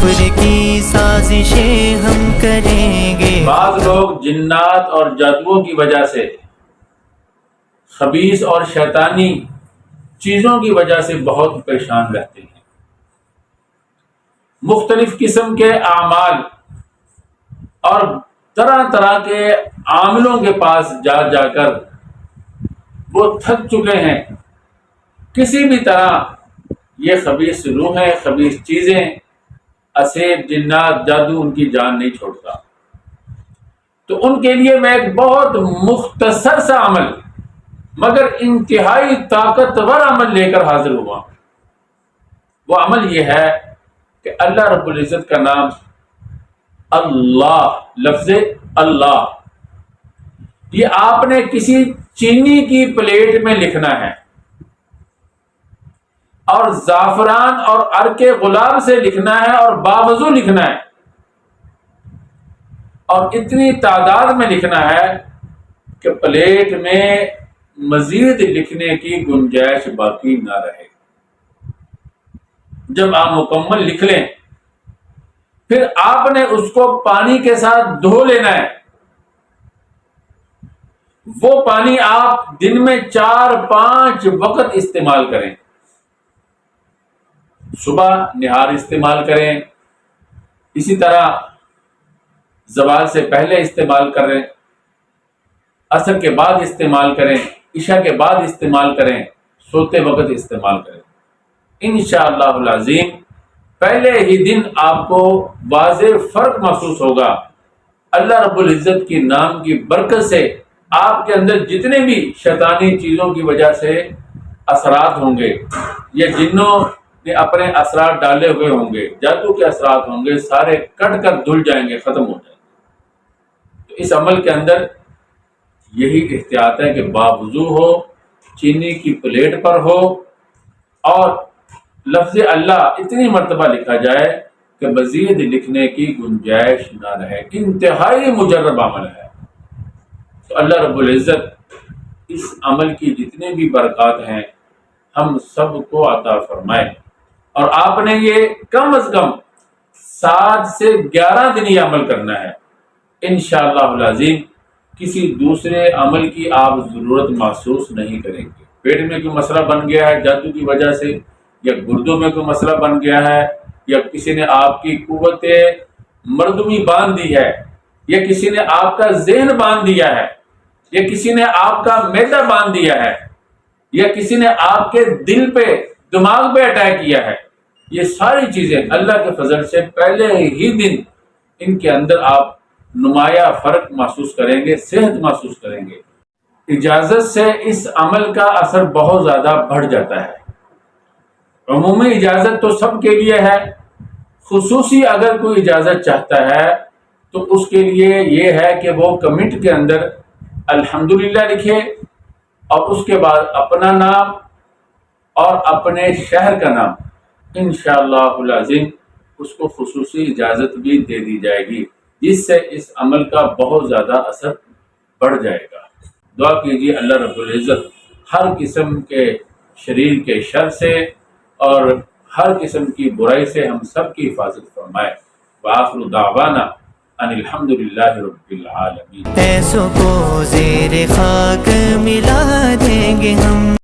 کفر کی سازشیں ہم کریں گے۔ بعض لوگ جنات اور جادوؤں کی وجہ سے، خبیث اور شیطانی چیزوں کی وجہ سے بہت پریشان رہتے ہیں۔ مختلف قسم کے اعمال اور طرح طرح کے عاملوں کے پاس جا جا کر وہ تھک چکے ہیں۔ کسی بھی طرح یہ خبیث روحیں، خبیث چیزیں، اسیب، جنات، جادو ان کی جان نہیں چھوڑتا۔ تو ان کے لیے میں ایک بہت مختصر سا عمل مگر انتہائی طاقتور عمل لے کر حاضر ہوا۔ وہ عمل یہ ہے کہ اللہ رب العزت کا نام اللہ، لفظ اللہ، یہ آپ نے کسی چینی کی پلیٹ میں لکھنا ہے اور زعفران اور عرق گلاب سے لکھنا ہے اور باوضو لکھنا ہے، اور اتنی تعداد میں لکھنا ہے کہ پلیٹ میں مزید لکھنے کی گنجائش باقی نہ رہے۔ جب آپ مکمل لکھ لیں پھر آپ نے اس کو پانی کے ساتھ دھو لینا ہے۔ وہ پانی آپ دن میں 4-5 وقت استعمال کریں۔ صبح نہار استعمال کریں، اسی طرح زوال سے پہلے استعمال کریں، عصر کے بعد استعمال کریں، عشاء کے بعد استعمال کریں، سوتے وقت استعمال کریں۔ انشاءاللہ العظیم پہلے ہی دن آپ کو واضح فرق محسوس ہوگا۔ اللہ رب العزت کی نام کی برکت سے آپ کے اندر جتنے بھی شیطانی چیزوں کی وجہ سے اثرات ہوں گے یا جنوں نے اپنے اثرات ڈالے ہوئے ہوں گے، جادو کے اثرات ہوں گے، سارے کٹ کر دھل جائیں گے، ختم ہو جائیں گے۔ تو اس عمل کے اندر یہی احتیاط ہے کہ باوضو ہو، چینی کی پلیٹ پر ہو اور لفظ اللہ اتنی مرتبہ لکھا جائے کہ مزید لکھنے کی گنجائش نہ رہے۔ انتہائی مجرب عمل ہے۔ تو اللہ رب العزت اس عمل کی جتنے بھی برکات ہیں ہم سب کو عطا فرمائے، اور آپ نے یہ کم از کم 7 سے 11 دن یہ عمل کرنا ہے۔ انشاءاللہ العظیم کسی دوسرے عمل کی آپ ضرورت محسوس نہیں کریں گے۔ پیٹ میں کوئی مسئلہ بن گیا ہے جادو کی وجہ سے، یا گردوں میں کوئی مسئلہ بن گیا ہے، یا کسی نے آپ کی قوت مردمی باندھ دی ہے، یا کسی نے آپ کا ذہن باندھ دیا ہے، یا کسی نے آپ کا معدہ باندھ دیا ہے، یا کسی نے آپ کے دل پہ، دماغ پہ اٹیک کیا ہے، یہ ساری چیزیں اللہ کے فضل سے پہلے ہی دن ان کے اندر آپ نمایاں فرق محسوس کریں گے، صحت محسوس کریں گے۔ اجازت سے اس عمل کا اثر بہت زیادہ بڑھ جاتا ہے۔ عمومی اجازت تو سب کے لیے ہے، خصوصی اگر کوئی اجازت چاہتا ہے تو اس کے لیے یہ ہے کہ وہ کمنٹ کے اندر الحمدللہ لکھے، اور اس کے بعد اپنا نام اور اپنے شہر کا نام۔ انشاءاللہ العظیم اس کو خصوصی اجازت بھی دے دی جائے گی، جس سے اس عمل کا بہت زیادہ اثر بڑھ جائے گا۔ دعا کیجیے اللہ رب العزت ہر قسم کے شریر کے شر سے اور ہر قسم کی برائی سے ہم سب کی حفاظت فرمائے۔ وآخر دعوانا ان الحمدللہ رب العالمین۔ ایسوں کو زیر خاک ملا دیں گے ہم۔